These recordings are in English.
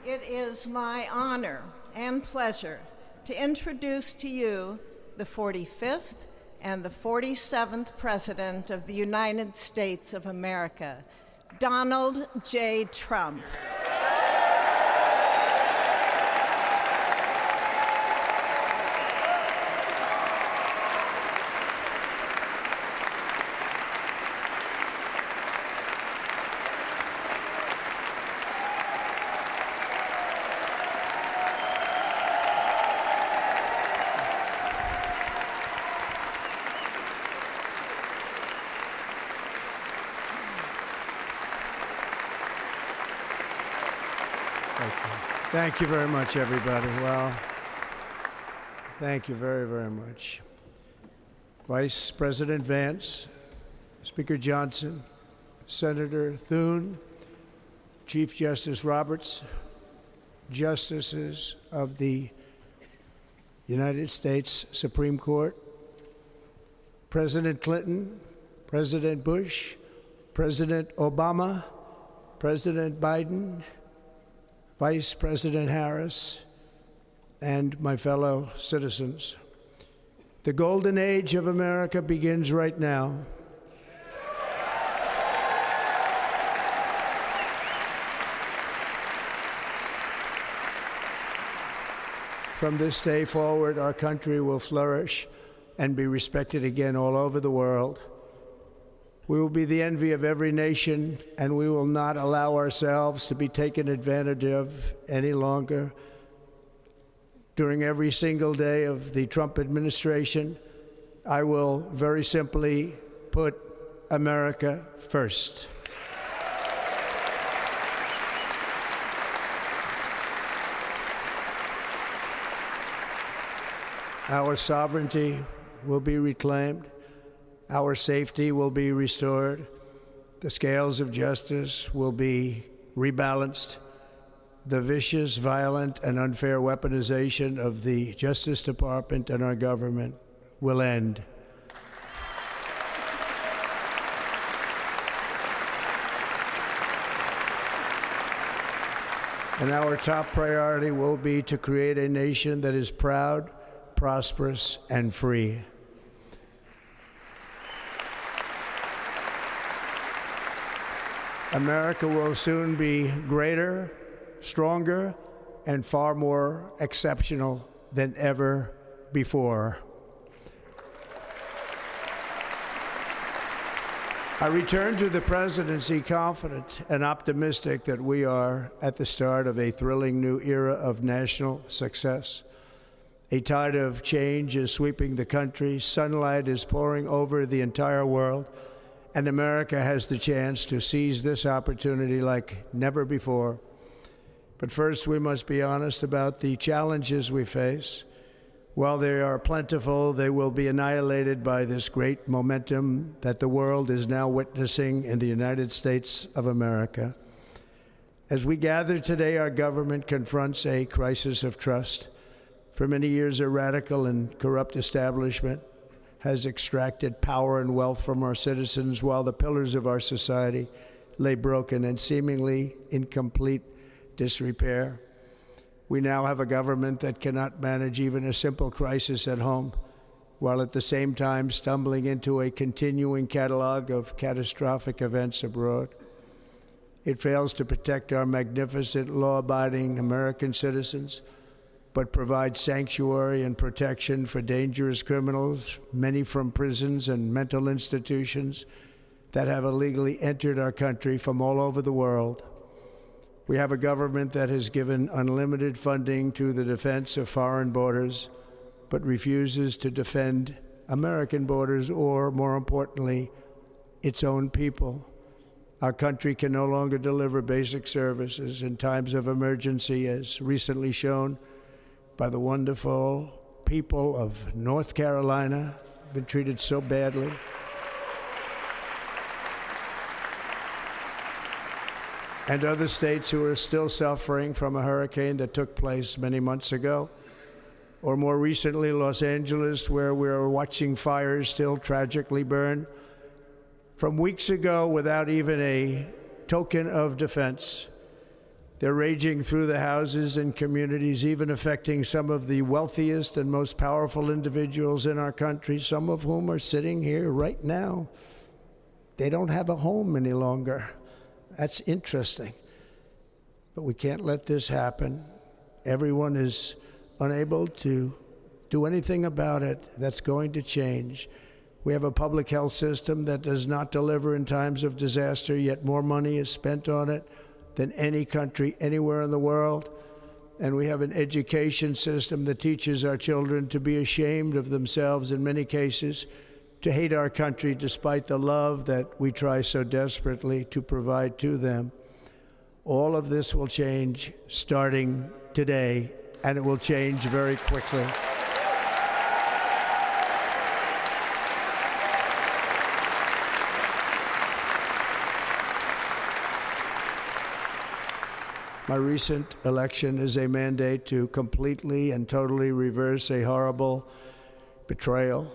It is my honor and pleasure to introduce to you the 45th and the 47th President of the United States of America, Donald J. Trump. Thank you very much, everybody. Well, thank you very, very much. Vice President Vance, Speaker Johnson, Senator Thune, Chief Justice Roberts, Justices of the United States Supreme Court, President Clinton, President Bush, President Obama, President Biden, Vice President Harris, and my fellow citizens. The golden age of America begins right now. From this day forward, our country will flourish and be respected again all over the world. We will be the envy of every nation, and we will not allow ourselves to be taken advantage of any longer. During every single day of the Trump administration, I will very simply put America first. Our sovereignty will be reclaimed. Our safety will be restored. The scales of justice will be rebalanced. The vicious, violent, and unfair weaponization of the Justice Department and our government will end. And our top priority will be to create a nation that is proud, prosperous, and free. America will soon be greater, stronger, and far more exceptional than ever before. I return to the presidency confident and optimistic that we are at the start of a thrilling new era of national success. A tide of change is sweeping the country, sunlight is pouring over the entire world, and America has the chance to seize this opportunity like never before. But first, we must be honest about the challenges we face. While they are plentiful, they will be annihilated by this great momentum that the world is now witnessing in the United States of America. As we gather today, our government confronts a crisis of trust. For many years, a radical and corrupt establishment has extracted power and wealth from our citizens while the pillars of our society lay broken and seemingly in complete disrepair. We now have a government that cannot manage even a simple crisis at home, while at the same time stumbling into a continuing catalog of catastrophic events abroad. It fails to protect our magnificent, law-abiding American citizens, but provides sanctuary and protection for dangerous criminals, many from prisons and mental institutions that have illegally entered our country from all over the world. We have a government that has given unlimited funding to the defense of foreign borders, but refuses to defend American borders or, more importantly, its own people. Our country can no longer deliver basic services in times of emergency, as recently shown by the wonderful people of North Carolina, been treated so badly. And other states who are still suffering from a hurricane that took place many months ago. Or more recently, Los Angeles, where we're watching fires still tragically burn. From weeks ago, without even a token of defense, They're raging through the houses and communities, even affecting some of the wealthiest and most powerful individuals in our country, some of whom are sitting here right now. They don't have a home any longer. That's interesting. But we can't let this happen. Everyone is unable to do anything about it. That's going to change. We have a public health system that does not deliver in times of disaster, yet more money is spent on it than any country anywhere in the world. And we have an education system that teaches our children to be ashamed of themselves in many cases, to hate our country despite the love that we try so desperately to provide to them. All of this will change starting today, and it will change very quickly. My recent election is a mandate to completely and totally reverse a horrible betrayal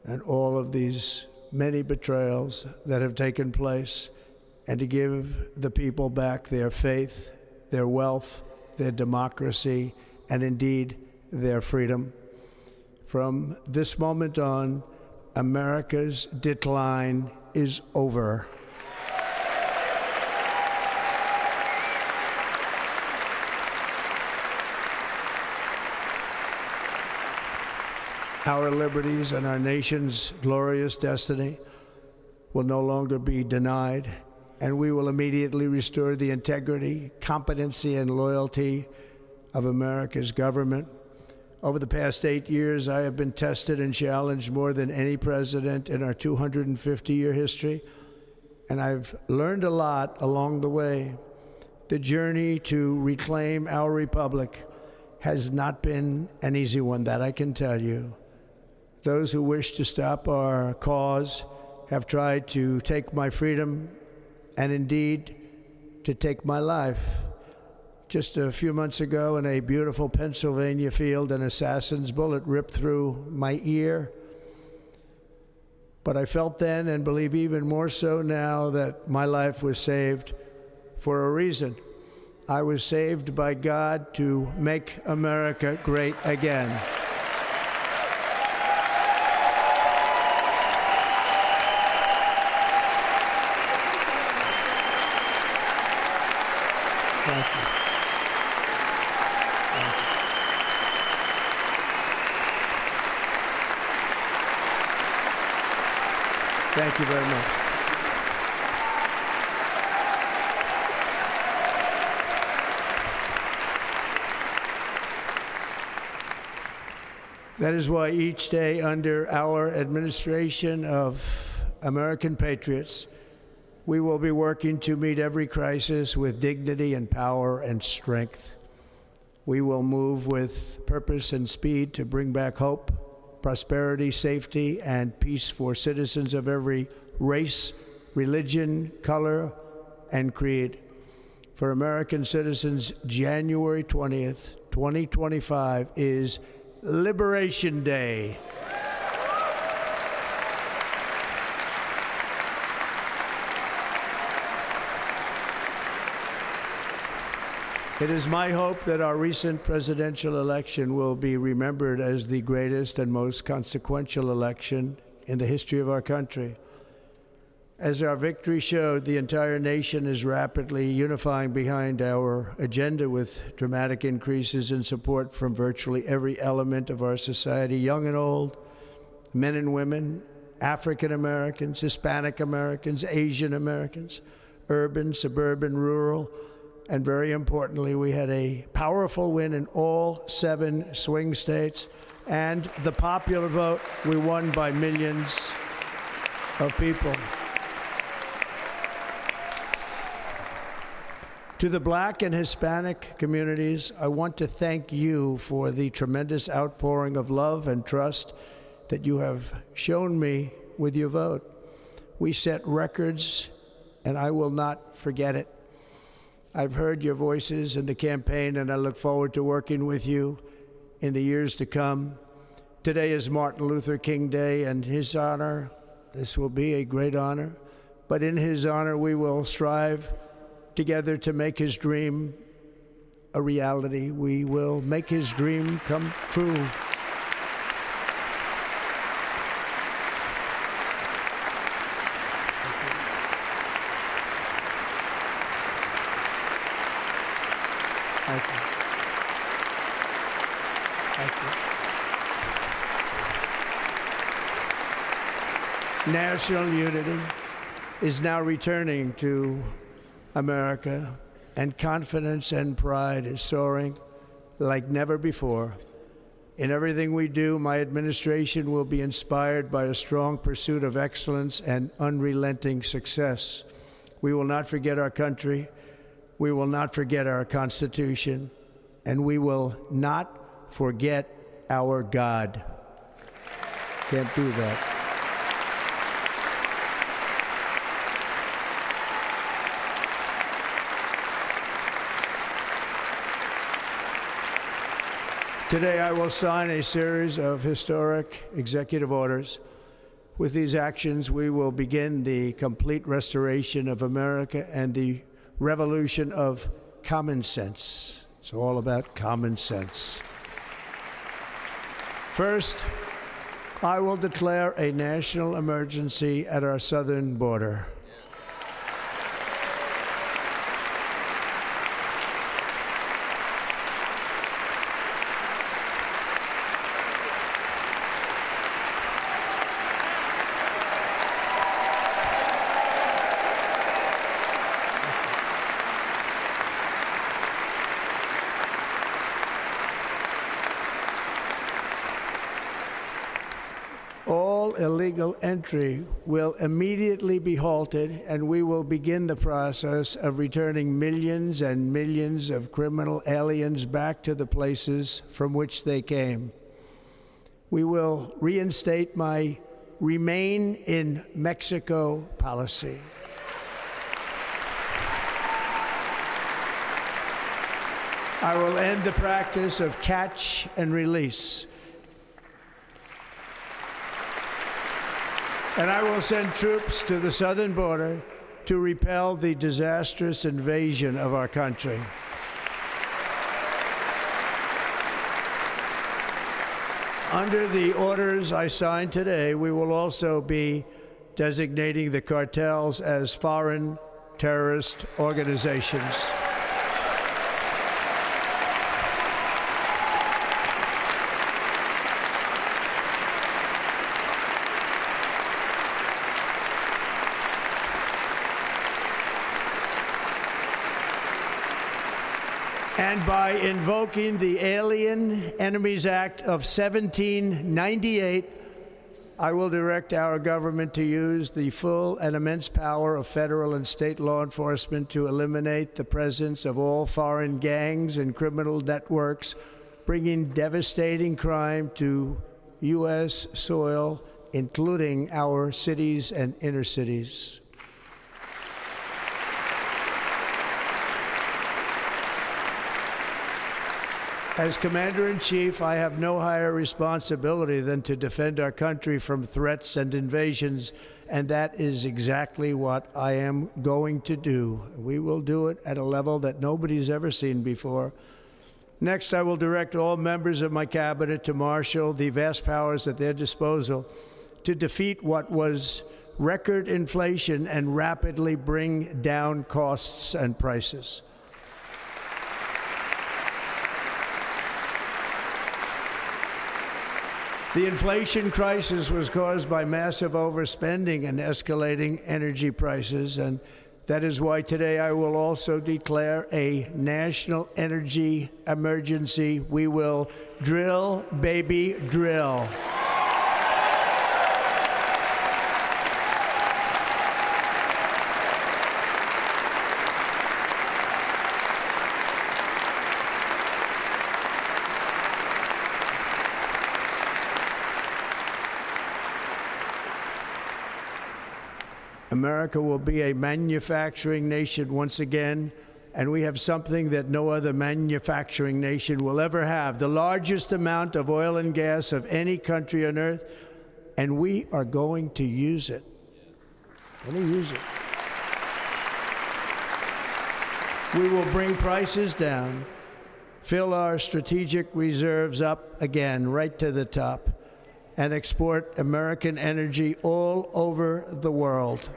and all of these many betrayals that have taken place, and to give the people back their faith, their wealth, their democracy, and indeed their freedom. From this moment on, America's decline is over. Our liberties and our nation's glorious destiny will no longer be denied, and we will immediately restore the integrity, competency, and loyalty of America's government. Over the past 8 years, I have been tested and challenged more than any president in our 250-year history, and I've learned a lot along the way. The journey to reclaim our republic has not been an easy one, that I can tell you. Those who wish to stop our cause have tried to take my freedom and indeed to take my life. Just a few months ago in a beautiful Pennsylvania field, an assassin's bullet ripped through my ear. But I felt then, and believe even more so now, that my life was saved for a reason. I was saved by God to make America great again. Thank you. Thank you very much. That is why each day under our administration of American patriots, we will be working to meet every crisis with dignity and power and strength. We will move with purpose and speed to bring back hope, prosperity, safety, and peace for citizens of every race, religion, color, and creed. For American citizens, January 20th, 2025 is Liberation Day. It is my hope that our recent presidential election will be remembered as the greatest and most consequential election in the history of our country. As our victory showed, the entire nation is rapidly unifying behind our agenda with dramatic increases in support from virtually every element of our society, young and old, men and women, African Americans, Hispanic Americans, Asian Americans, urban, suburban, rural. And very importantly, we had a powerful win in all 7 swing states. And the popular vote, we won by millions of people. To the Black and Hispanic communities, I want to thank you for the tremendous outpouring of love and trust that you have shown me with your vote. We set records, and I will not forget it. I've heard your voices in the campaign, and I look forward to working with you in the years to come. Today is Martin Luther King Day, and his honor, this will be a great honor, but in his honor we will strive together to make his dream a reality. We will make his dream come true. Thank you. Thank you. National unity is now returning to America, and confidence and pride is soaring like never before. In everything we do, my administration will be inspired by a strong pursuit of excellence and unrelenting success. We will not forget our country. We will not forget our Constitution, and we will not forget our God. Can't do that. Today, I will sign a series of historic executive orders. With these actions, we will begin the complete restoration of America and the revolution of common sense. It's all about common sense. First, I will declare a national emergency at our southern border. All illegal entry will immediately be halted, and we will begin the process of returning millions and millions of criminal aliens back to the places from which they came. We will reinstate my Remain in Mexico policy. I will end the practice of catch and release. And I will send troops to the southern border to repel the disastrous invasion of our country. Under the orders I signed today, we will also be designating the cartels as foreign terrorist organizations. And by invoking the Alien Enemies Act of 1798, I will direct our government to use the full and immense power of federal and state law enforcement to eliminate the presence of all foreign gangs and criminal networks, bringing devastating crime to U.S. soil, including our cities and inner cities. As Commander-in-Chief, I have no higher responsibility than to defend our country from threats and invasions, and that is exactly what I am going to do. We will do it at a level that nobody's ever seen before. Next, I will direct all members of my cabinet to marshal the vast powers at their disposal to defeat what was record inflation and rapidly bring down costs and prices. The inflation crisis was caused by massive overspending and escalating energy prices, and that is why today I will also declare a national energy emergency. We will drill, baby, drill. America will be a manufacturing nation once again, and we have something that no other manufacturing nation will ever have, the largest amount of oil and gas of any country on earth, and we are going to use it. We're going to use it. We will bring prices down, fill our strategic reserves up again, right to the top, and export American energy all over the world.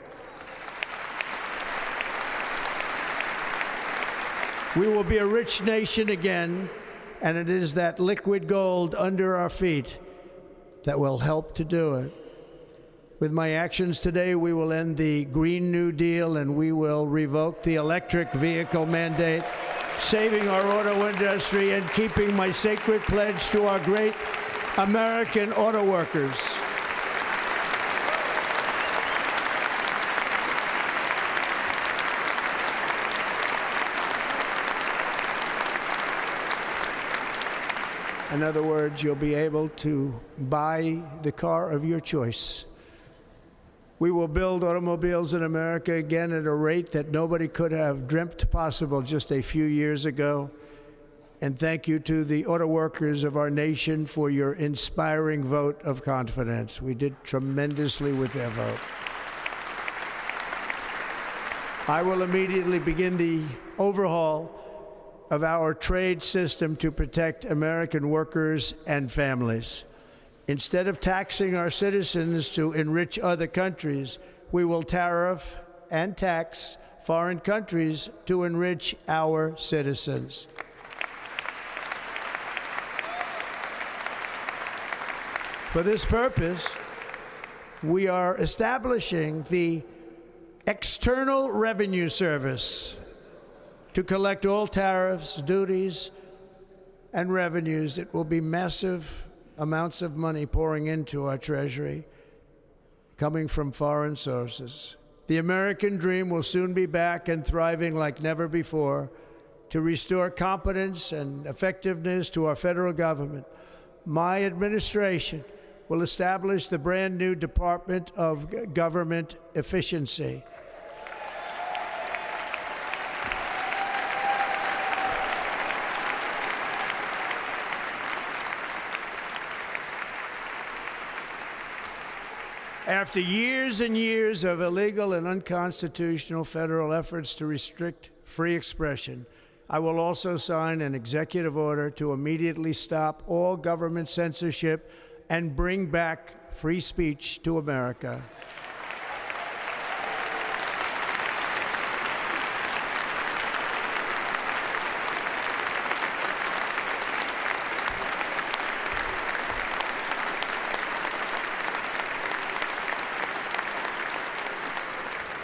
We will be a rich nation again, and it is that liquid gold under our feet that will help to do it. With my actions today, we will end the Green New Deal and we will revoke the electric vehicle mandate, saving our auto industry and keeping my sacred pledge to our great American auto workers. In other words, you'll be able to buy the car of your choice. We will build automobiles in America again at a rate that nobody could have dreamt possible just a few years ago. And thank you to the auto workers of our nation for your inspiring vote of confidence. We did tremendously with their vote. I will immediately begin the overhaul of our trade system to protect American workers and families. Instead of taxing our citizens to enrich other countries, we will tariff and tax foreign countries to enrich our citizens. For this purpose, we are establishing the External Revenue Service to collect all tariffs, duties, and revenues. It will be massive amounts of money pouring into our treasury, coming from foreign sources. The American dream will soon be back and thriving like never before to restore competence and effectiveness to our federal government. My administration will establish the brand new Department of Government Efficiency. After years and years of illegal and unconstitutional federal efforts to restrict free expression, I will also sign an executive order to immediately stop all government censorship and bring back free speech to America.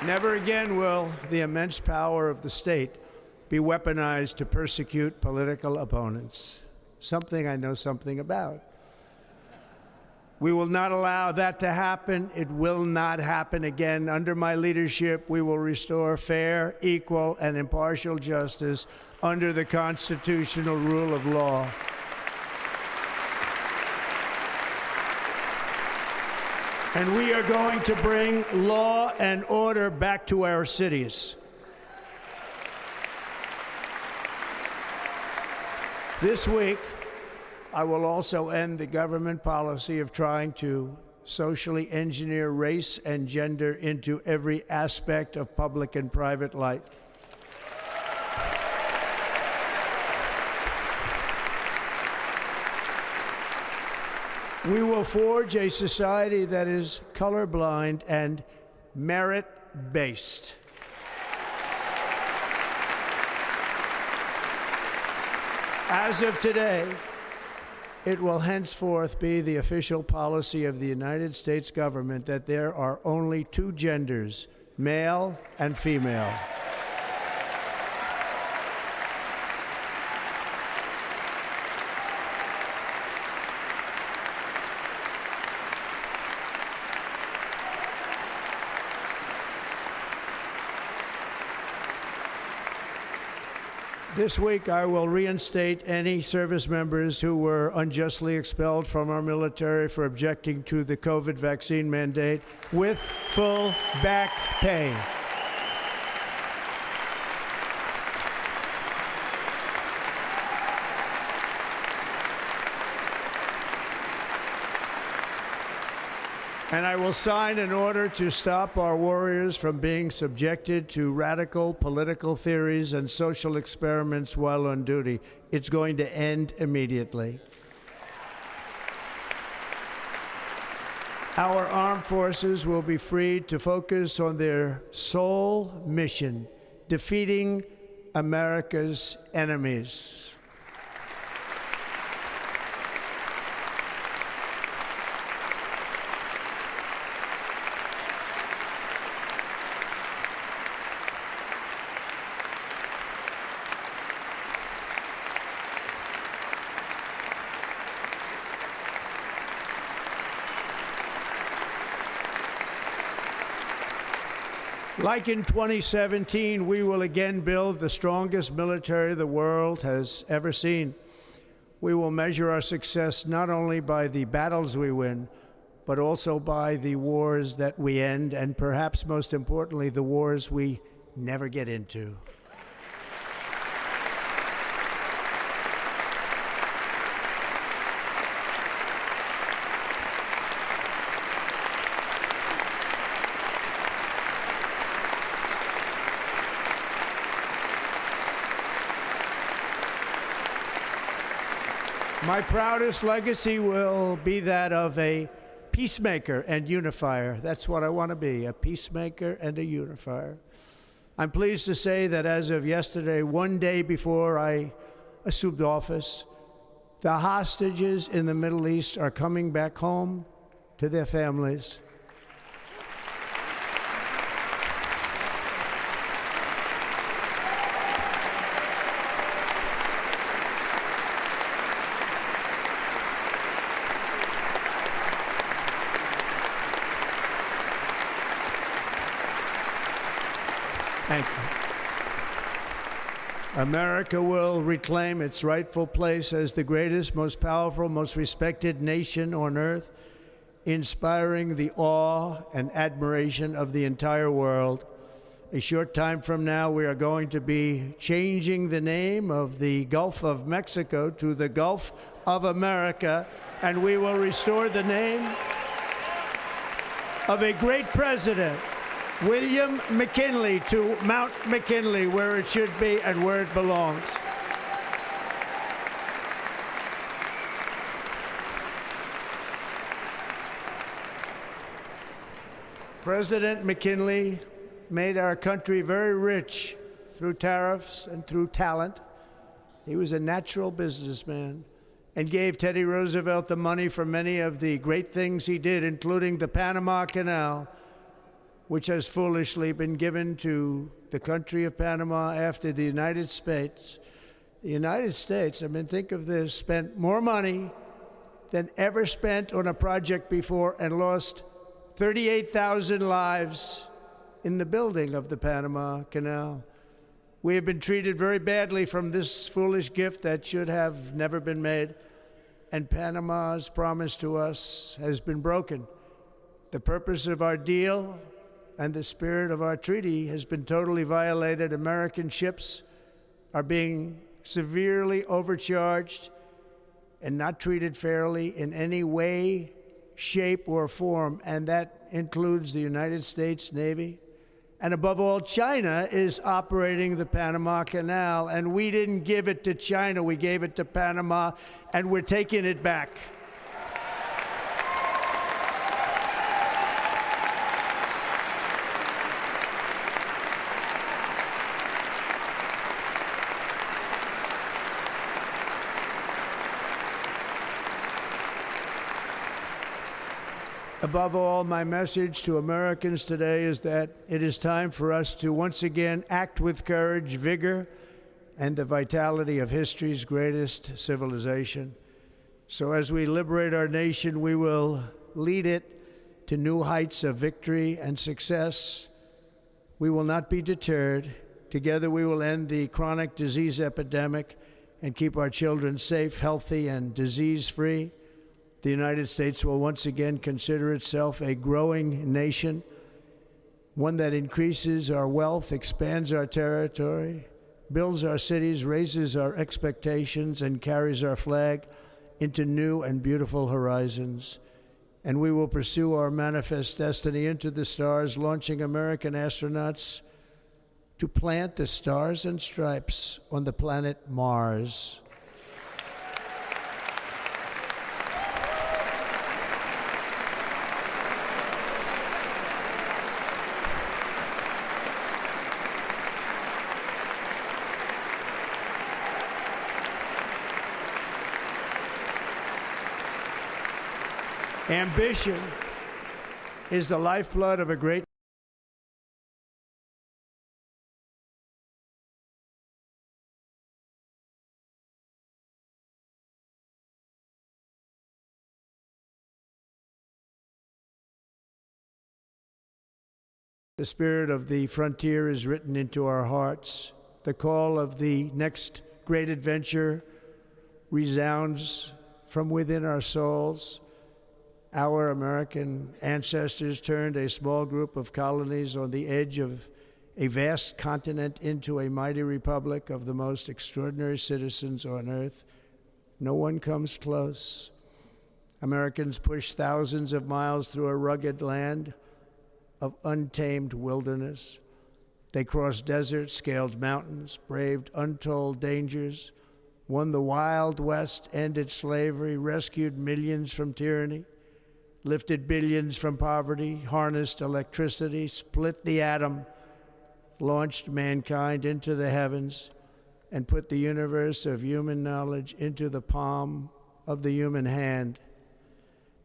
Never again will the immense power of the state be weaponized to persecute political opponents, something I know something about. We will not allow that to happen. It will not happen again. Under my leadership, we will restore fair, equal, and impartial justice under the constitutional rule of law. And we are going to bring law and order back to our cities. This week, I will also end the government policy of trying to socially engineer race and gender into every aspect of public and private life. We will forge a society that is colorblind and merit-based. As of today, it will henceforth be the official policy of the United States government that there are only two genders, male and female. This week, I will reinstate any service members who were unjustly expelled from our military for objecting to the COVID vaccine mandate with full back pay. And I will sign an order to stop our warriors from being subjected to radical political theories and social experiments while on duty. It's going to end immediately. Our armed forces will be freed to focus on their sole mission, defeating America's enemies. Like in 2017, we will again build the strongest military the world has ever seen. We will measure our success not only by the battles we win, but also by the wars that we end, and perhaps most importantly, the wars we never get into. My proudest legacy will be that of a peacemaker and unifier. That's what I want to be, a peacemaker and a unifier. I'm pleased to say that as of yesterday, one day before I assumed office, the hostages in the Middle East are coming back home to their families. Thank you. America will reclaim its rightful place as the greatest, most powerful, most respected nation on earth, inspiring the awe and admiration of the entire world. A short time from now, we are going to be changing the name of the Gulf of Mexico to the Gulf of America, and we will restore the name of a great president, William McKinley, to Mount McKinley, where it should be and where it belongs. President McKinley made our country very rich through tariffs and through talent. He was a natural businessman and gave Teddy Roosevelt the money for many of the great things he did, including the Panama Canal, which has foolishly been given to the country of Panama after the United States. The United States, I mean, think of this, spent more money than ever spent on a project before and lost 38,000 lives in the building of the Panama Canal. We have been treated very badly from this foolish gift that should have never been made, and Panama's promise to us has been broken. The purpose of our deal and the spirit of our treaty has been totally violated. American ships are being severely overcharged and not treated fairly in any way, shape, or form, and that includes the United States Navy. And above all, China is operating the Panama Canal, and we didn't give it to China, we gave it to Panama, and we're taking it back. Above all, my message to Americans today is that it is time for us to once again act with courage, vigor, and the vitality of history's greatest civilization. So as we liberate our nation, we will lead it to new heights of victory and success. We will not be deterred. Together we will end the chronic disease epidemic and keep our children safe, healthy, and disease-free. The United States will once again consider itself a growing nation, one that increases our wealth, expands our territory, builds our cities, raises our expectations, and carries our flag into new and beautiful horizons. and we will pursue our manifest destiny into the stars, launching American astronauts to plant the stars and stripes on the planet Mars. Ambition is the lifeblood of a great The spirit of the frontier is written into our hearts. The call of the next great adventure resounds from within our souls. Our American ancestors turned a small group of colonies on the edge of a vast continent into a mighty republic of the most extraordinary citizens on earth. No one comes close. Americans pushed thousands of miles through a rugged land of untamed wilderness. They crossed deserts, scaled mountains, braved untold dangers, won the Wild West, ended slavery, rescued millions from tyranny, lifted billions from poverty, harnessed electricity, split the atom, launched mankind into the heavens, and put the universe of human knowledge into the palm of the human hand.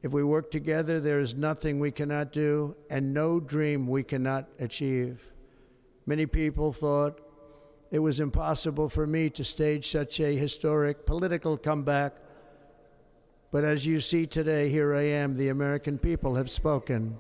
If we work together, there is nothing we cannot do and no dream we cannot achieve. Many people thought it was impossible for me to stage such a historic political comeback. But as you see today, here I am. The American people have spoken.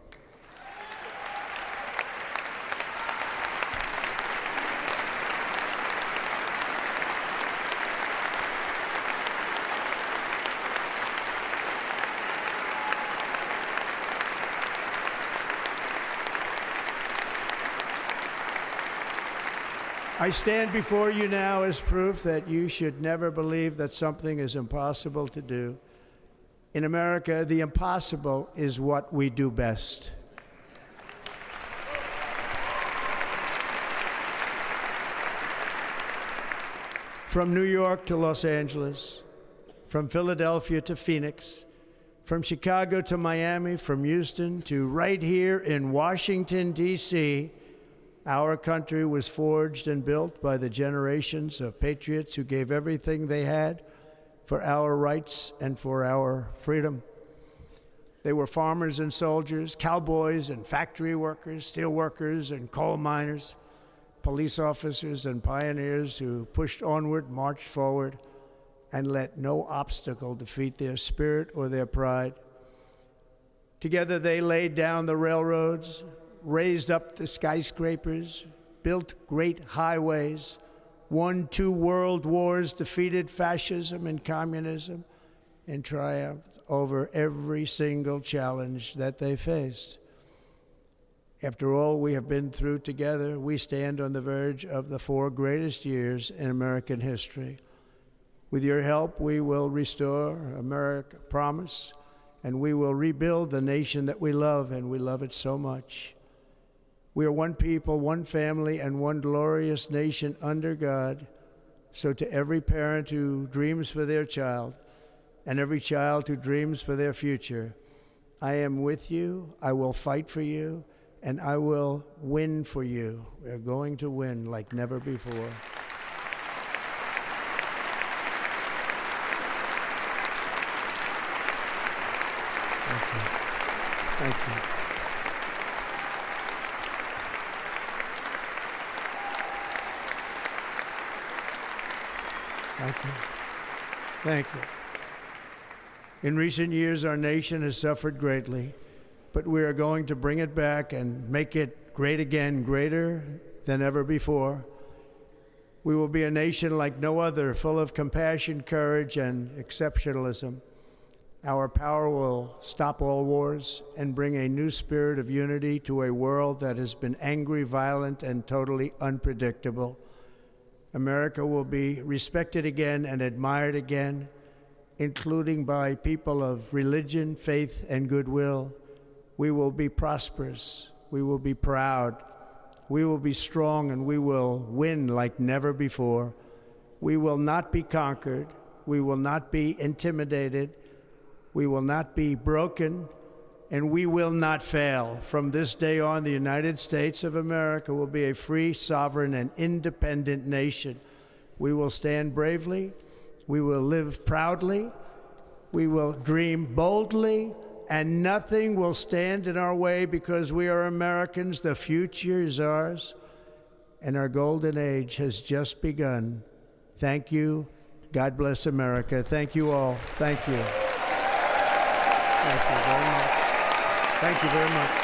I stand before you now as proof that you should never believe that something is impossible to do. In America, the impossible is what we do best. From New York to Los Angeles, from Philadelphia to Phoenix, from Chicago to Miami, from Houston to right here in Washington, D.C., our country was forged and built by the generations of patriots who gave everything they had for our rights and for our freedom. They were farmers and soldiers, cowboys and factory workers, steel workers and coal miners, police officers and pioneers who pushed onward, marched forward, and let no obstacle defeat their spirit or their pride. Together they laid down the railroads, raised up the skyscrapers, built great highways, won 2 world wars, defeated fascism and communism, and triumphed over every single challenge that they faced. After all we have been through together, we stand on the verge of the 4 greatest years in American history. With your help, we will restore America, promise, and we will rebuild the nation that we love, and we love it so much. We are one people, one family, and one glorious nation under God. So to every parent who dreams for their child, and every child who dreams for their future, I am with you, I will fight for you, and I will win for you. We are going to win like never before. Thank you. Thank you. Thank you. Thank you. In recent years, our nation has suffered greatly, but we are going to bring it back and make it great again, greater than ever before. We will be a nation like no other, full of compassion, courage, and exceptionalism. Our power will stop all wars and bring a new spirit of unity to a world that has been angry, violent, and totally unpredictable. America will be respected again and admired again, including by people of religion, faith, and goodwill. We will be prosperous. We will be proud. We will be strong, and we will win like never before. We will not be conquered. We will not be intimidated. We will not be broken, and we will not fail. From this day on, the United States of America will be a free, sovereign, and independent nation. We will stand bravely. We will live proudly. We will dream boldly, and nothing will stand in our way because we are Americans. The future is ours, and our golden age has just begun. Thank you. God bless America. Thank you all. Thank you. Thank you very much. Thank you very much.